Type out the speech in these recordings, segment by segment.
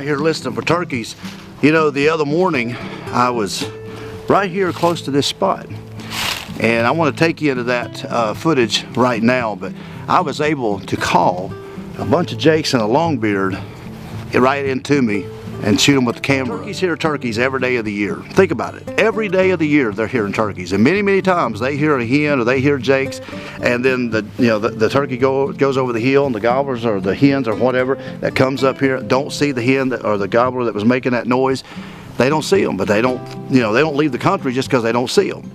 here listening for turkeys. You know, the other morning I was right here close to this spot, and I want to take you into that footage right now, but I was able to call a bunch of jakes and a longbeard right into me and shoot them with the camera. Turkeys hear turkeys every day of the year. Think about it. Every day of the year they're hearing turkeys, and many times they hear a hen or they hear jakes, and then the turkey goes over the hill, and the gobblers or the hens or whatever that comes up here don't see the hen or the gobbler that was making that noise. They don't see them, but they don't leave the country just because they don't see them.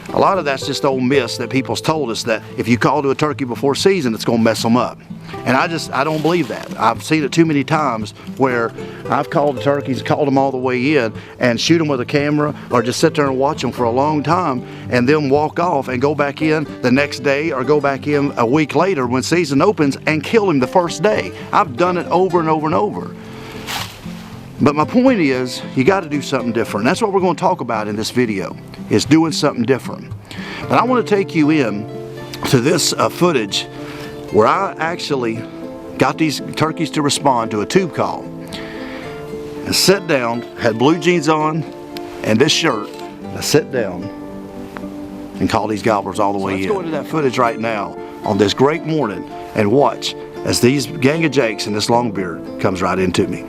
A lot of that's just old myths that people's told us, that if you call to a turkey before season, it's going to mess them up. And I don't believe that. I've seen it too many times where I've called the turkeys, called them all the way in, and shoot them with a camera, or just sit there and watch them for a long time, and then walk off and go back in the next day, or go back in a week later when season opens and kill him the first day. I've done it over and over and over. But my point is, you got to do something different. That's what we're going to talk about in this video, is doing something different. But I want to take you in to this footage where I actually got these turkeys to respond to a tube call. And sat down, had blue jeans on and this shirt. I sat down and called these gobblers all the way in. Let's go into that footage right now on this great morning and watch as these gang of jakes and this longbeard comes right into me.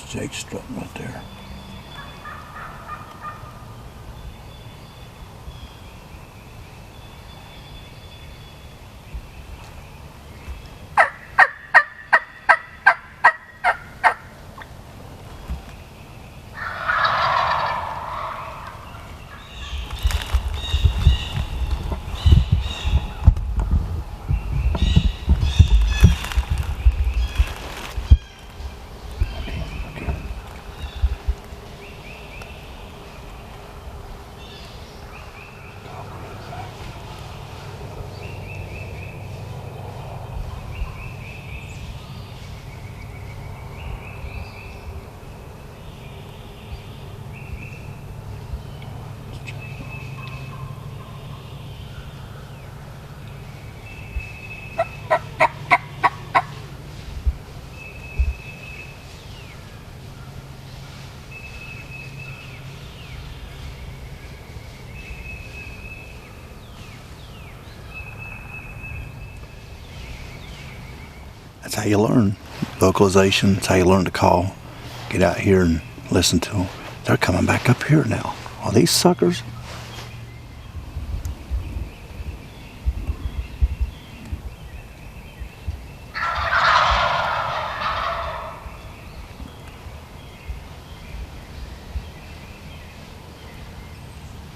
Jake strutting right there. That's how you learn. Vocalization, that's how you learn to call. Get out here and listen to them. They're coming back up here now. Are these suckers?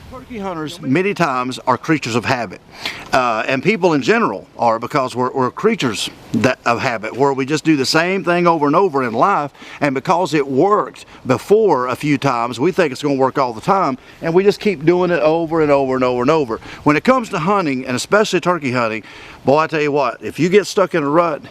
Turkey hunters many times are creatures of habit, and people in general are, because we're creatures of habit, where we just do the same thing over and over in life, and because it worked before a few times, we think it's going to work all the time, and we just keep doing it over and over and over and over. When it comes to hunting, and especially turkey hunting, boy, I tell you what, if you get stuck in a rut,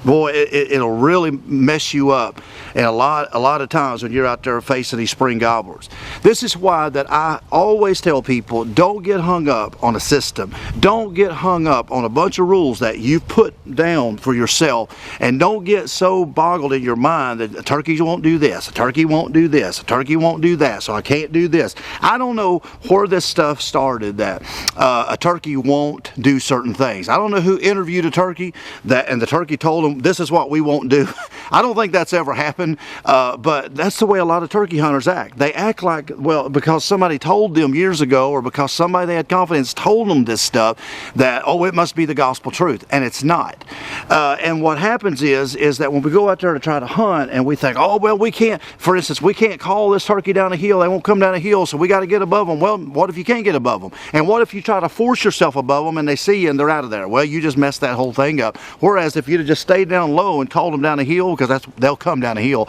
boy, it'll really mess you up. And a lot of times when you're out there facing these spring gobblers. This is why that I always tell people, don't get hung up on a system. Don't get hung up on a bunch of rules that you've put down for yourself, and don't get so boggled in your mind that turkeys won't do this, a turkey won't do this, a turkey won't do that, so I can't do this. I don't know where this stuff started, that a turkey won't do certain things. I don't know who interviewed a turkey and the turkey told them, this is what we won't do. I don't think that's ever happened, but that's the way a lot of turkey hunters act. They act like, well, because somebody told them years ago, or because somebody they had confidence told them this stuff, that, oh, it must be the gospel truth, and it's not. And what happens is that when we go out there to try to hunt, and we think, oh, well, we can't, for instance, we can't call this turkey down a hill, they won't come down a hill, so we got to get above them. Well, what if you can't get above them? And what if you try to force yourself above them and they see you and they're out of there? Well, you just messed that whole thing up. Whereas if you'd have just stayed down low and called them down a hill, because they'll come down a hill,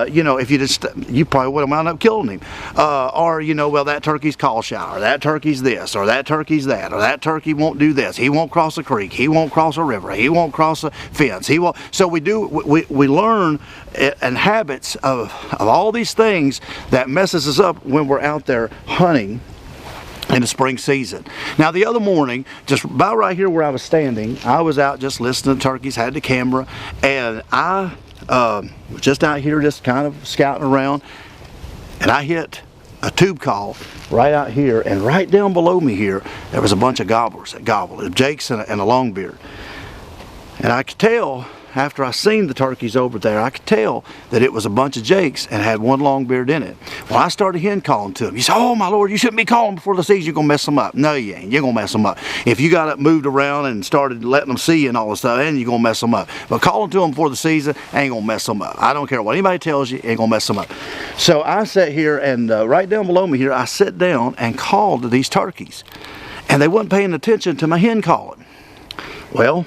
you know, if you probably would have wound up killing him. Or, you know, well, that turkey's call shy, or that turkey's this, or that turkey's that, or that turkey won't do this. He won't cross a creek. He won't cross a river. He won't cross a fence. He won't. So we learn and habits of all these things that messes us up when we're out there hunting in the spring season. Now, the other morning, just about right here where I was standing, I was out just listening to turkeys, had the camera, and I was just out here just kind of scouting around, and I hit a tube call right out here, and right down below me here, there was a bunch of gobblers that gobbled, jakes and a longbeard. And I could tell, after I seen the turkeys over there, I could tell that it was a bunch of jakes and had one longbeard in it. Well, I started hen calling to them. You say, oh my Lord, you shouldn't be calling before the season, you're going to mess them up. No, you ain't. You're going to mess them up. If you got it moved around and started letting them see you and all this stuff, then you're going to mess them up. But calling to them before the season ain't going to mess them up. I don't care what anybody tells you, ain't going to mess them up. So I sat here, and right down below me here, I sat down and called to these turkeys. And they wasn't paying attention to my hen calling. Well,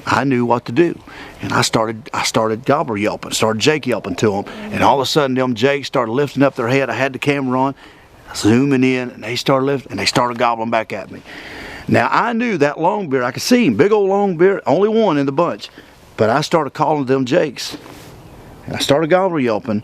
I knew what to do, and I started gobbler yelping, started jake yelping to them, and all of a sudden them jakes started lifting up their head. I had the camera on, zooming in, and they started lifting, and they started gobbling back at me. Now I knew that longbeard, I could see him, big old longbeard, only one in the bunch, but I started calling them jakes, and I started gobbler yelping,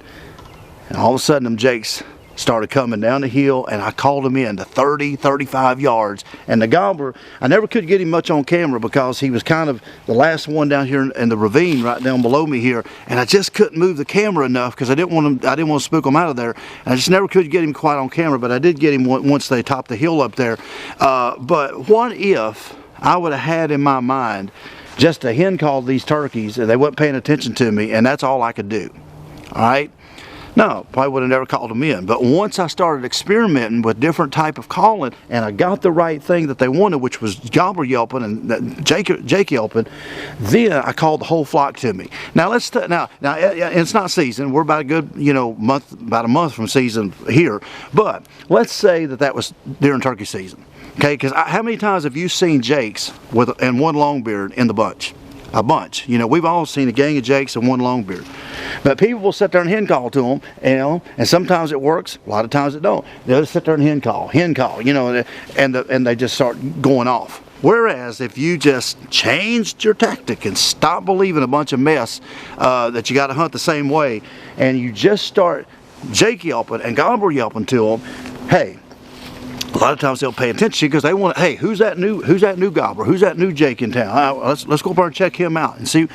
and all of a sudden them jakes started coming down the hill, and I called him in to 30, 35 yards. And the gobbler, I never could get him much on camera because he was kind of the last one down here in the ravine right down below me here, and I just couldn't move the camera enough because I didn't want to spook him out of there. And I just never could get him quite on camera, but I did get him once they topped the hill up there. But what if I would have had in my mind just to hen call these turkeys and they wasn't paying attention to me, and that's all I could do? All right? No, probably would have never called them in. But once I started experimenting with different type of calling, and I got the right thing that they wanted, which was gobbler yelping and jake yelping, then I called the whole flock to me. Now now it's not season. We're about a good about a month from season here. But let's say that was during turkey season. Okay, because how many times have you seen jakes and one longbeard in the bunch? A bunch. We've all seen a gang of jakes and one longbeard. But people will sit there and hen call to them, and sometimes it works, a lot of times it don't. They'll just sit there and hen call, and they just start going off. Whereas if you just changed your tactic and stopped believing a bunch of mess that you got to hunt the same way, and you just start jake yelping and gobbler yelping to them, hey, a lot of times they'll pay attention because they want to, hey, who's that new gobbler? Who's that new jake in town? Let's go over and check him out and see,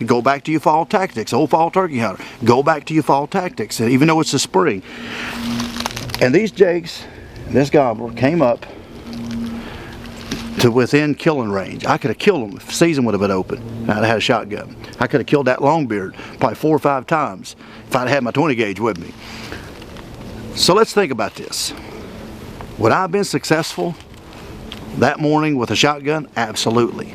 go back to your fall tactics, old fall turkey hunter. Go back to your fall tactics, and even though it's the spring. And these jakes, this gobbler came up to within killing range. I could have killed him if the season would have been open. I'd have had a shotgun. I could have killed that longbeard probably 4 or 5 times if I'd had my 20 gauge with me. So let's think about this. Would I have been successful that morning with a shotgun? Absolutely.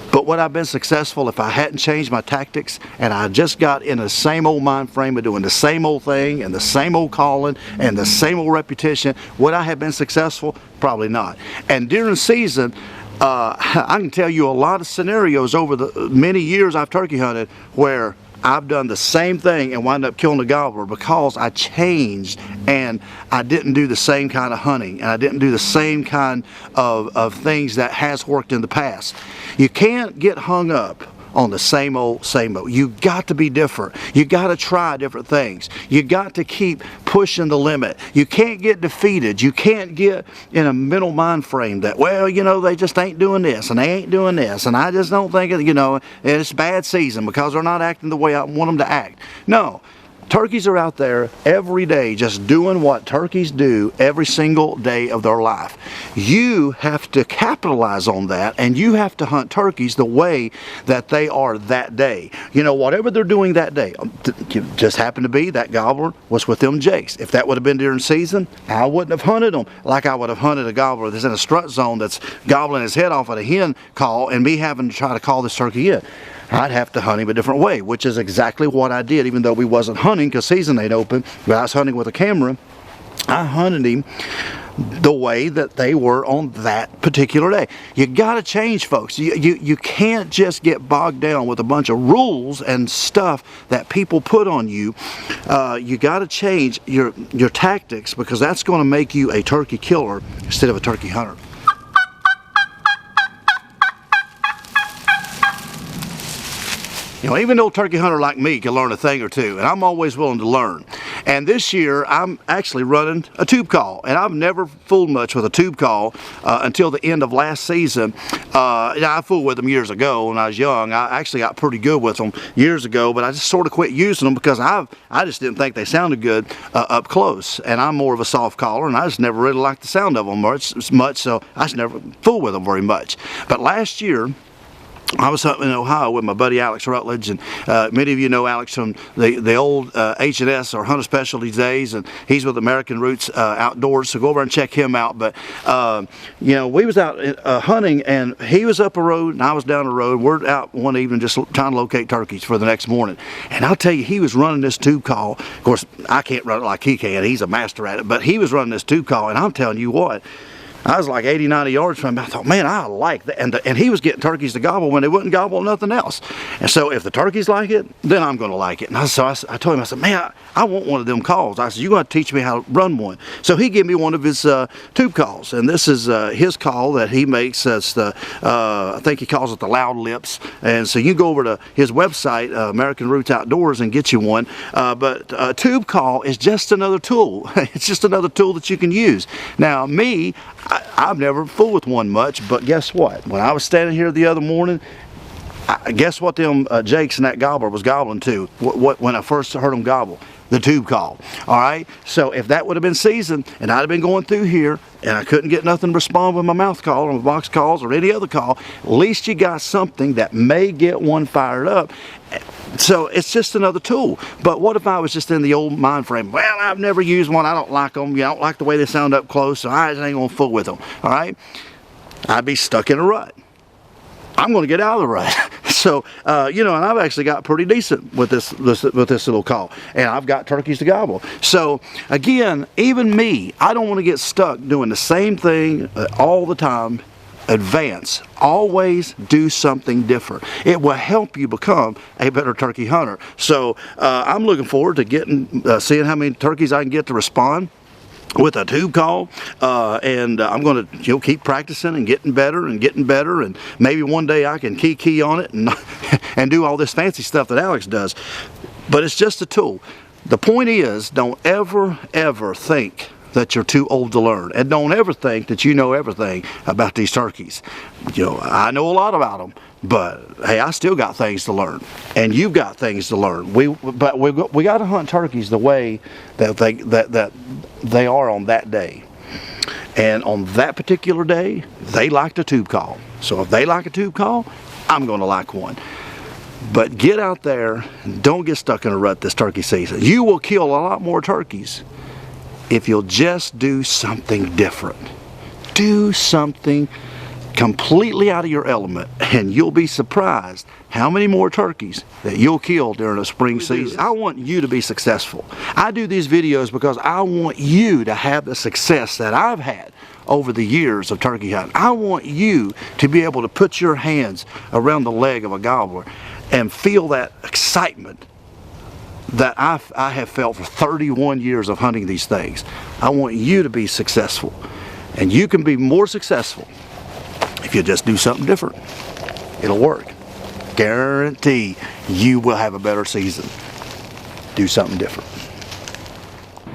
But would I have been successful if I hadn't changed my tactics and I just got in the same old mind frame of doing the same old thing and the same old calling and the same old repetition? Would I have been successful? Probably not. And during season, I can tell you a lot of scenarios over the many years I've turkey hunted where I've done the same thing and wound up killing a gobbler because I changed and I didn't do the same kind of hunting and I didn't do the same kind of things that has worked in the past. You can't get hung up on the same old, same old. You got to be different. You got to try different things. You got to keep pushing the limit. You can't get defeated. You can't get in a mental mind frame that, well, you know, they just ain't doing this and they ain't doing this and I just don't think, you know, it's a bad season because they're not acting the way I want them to act. No. Turkeys are out there every day just doing what turkeys do every single day of their life. You have to capitalize on that and you have to hunt turkeys the way that they are that day. You know, whatever they're doing that day. Just happened to be that gobbler was with them jakes. If that would have been during season, I wouldn't have hunted them like I would have hunted a gobbler that's in a strut zone that's gobbling his head off at a hen call and me having to try to call this turkey in. I'd have to hunt him a different way, which is exactly what I did, even though we wasn't hunting because season ain't open, but I was hunting with a camera. I hunted him the way that they were on that particular day. You got to change, folks. You can't just get bogged down with a bunch of rules and stuff that people put on you. You got to change your tactics because that's going to make you a turkey killer instead of a turkey hunter. You know, even an old turkey hunter like me can learn a thing or two, and I'm always willing to learn. And this year, I'm actually running a tube call, and I've never fooled much with a tube call until the end of last season. I fooled with them years ago when I was young. I actually got pretty good with them years ago, but I just sort of quit using them because I just didn't think they sounded good up close. And I'm more of a soft caller, and I just never really liked the sound of them much, so I just never fooled with them very much. But last year, I was hunting in Ohio with my buddy Alex Rutledge, and many of you know Alex from the old H&S or Hunter Specialties days, and he's with American Roots Outdoors, so go over and check him out. But you know, we was out hunting, and he was up a road and I was down the road. We're out one evening just trying to locate turkeys for the next morning, and I'll tell you, he was running this tube call. Of course, I can't run it like he can. He's a master at it, but he was running this tube call, and I'm telling you what, I was like 80, 90 yards from him. I thought, man, I like that. And he was getting turkeys to gobble when they wouldn't gobble nothing else. And so if the turkeys like it, then I'm going to like it. And I told him, I said, man, I want one of them calls. I said, you're going to teach me how to run one. So he gave me one of his tube calls. And this is his call that he makes. That's the, I think he calls it the Loud Lips. And so you go over to his website, American Roots Outdoors, and get you one. But a tube call is just another tool. It's just another tool that you can use. Now, me, I've never fooled with one much, but guess what? When I was standing here the other morning, guess what them jakes and that gobbler was gobbling to when I first heard them gobble? The tube call. All right? So if that would have been seasoned and I'd have been going through here and I couldn't get nothing to respond with my mouth call or my box calls or any other call, at least you got something that may get one fired up. So it's just another tool. But what if I was just in the old mind frame? Well, I've never used one. I don't like them. I don't like the way they sound up close, so I just ain't going to fool with them. All right? I'd be stuck in a rut. I'm going to get out of the rut. So, you know, and I've actually got pretty decent with this little call. And I've got turkeys to gobble. So, again, even me, I don't want to get stuck doing the same thing all the time. Advance. Always do something different. It will help you become a better turkey hunter. So, I'm looking forward to seeing how many turkeys I can get to respond with a tube call, and I'm going to keep practicing and getting better, and maybe one day I can key on it and do all this fancy stuff that Alex does. But it's just a tool. The point is, don't ever think that you're too old to learn, and don't ever think that you know everything about these turkeys. You know, I know a lot about them, but hey, I still got things to learn, and you've got things to learn. We got to hunt turkeys the way that they are on that day, and on that particular day, they liked a tube call. So if they like a tube call, I'm going to like one. But get out there, and don't get stuck in a rut this turkey season. You will kill a lot more turkeys if you'll just do something different. Do something completely out of your element, and you'll be surprised how many more turkeys that you'll kill during the spring season. I want you to be successful. I do these videos because I want you to have the success that I've had over the years of turkey hunting. I want you to be able to put your hands around the leg of a gobbler and feel that excitement that I have felt for 31 years of hunting these things. I want you to be successful, and you can be more successful if you just do something different. It'll work. Guarantee you will have a better season. Do something different.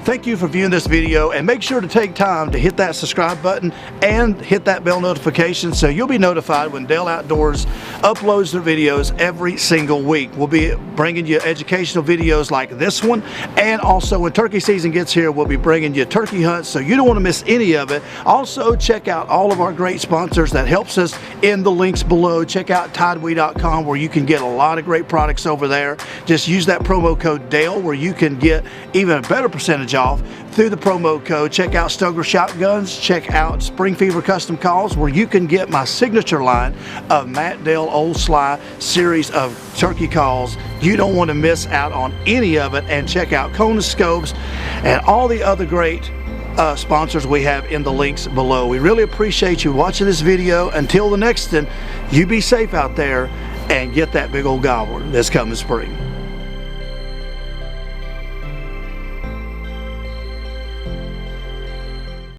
Thank you for viewing this video, and make sure to take time to hit that subscribe button and hit that bell notification so you'll be notified when Dale Outdoors uploads their videos every single week. We'll be bringing you educational videos like this one, and also when turkey season gets here, we'll be bringing you turkey hunts, so you don't want to miss any of it. Also, check out all of our great sponsors that helps us in the links below. Check out Tidewe.com, where you can get a lot of great products over there. Just use that promo code Dale, where you can get even a better percentage off through the promo code. Check out Stoker Shotguns. Check out Spring Fever Custom Calls, where you can get my signature line of Matt Dale Old Sly series of turkey calls. You don't want to miss out on any of it. And check out Kona Scopes and all the other great sponsors we have in the links below. We really appreciate you watching this video. Until the next one, you be safe out there and get that big old gobbler this coming spring.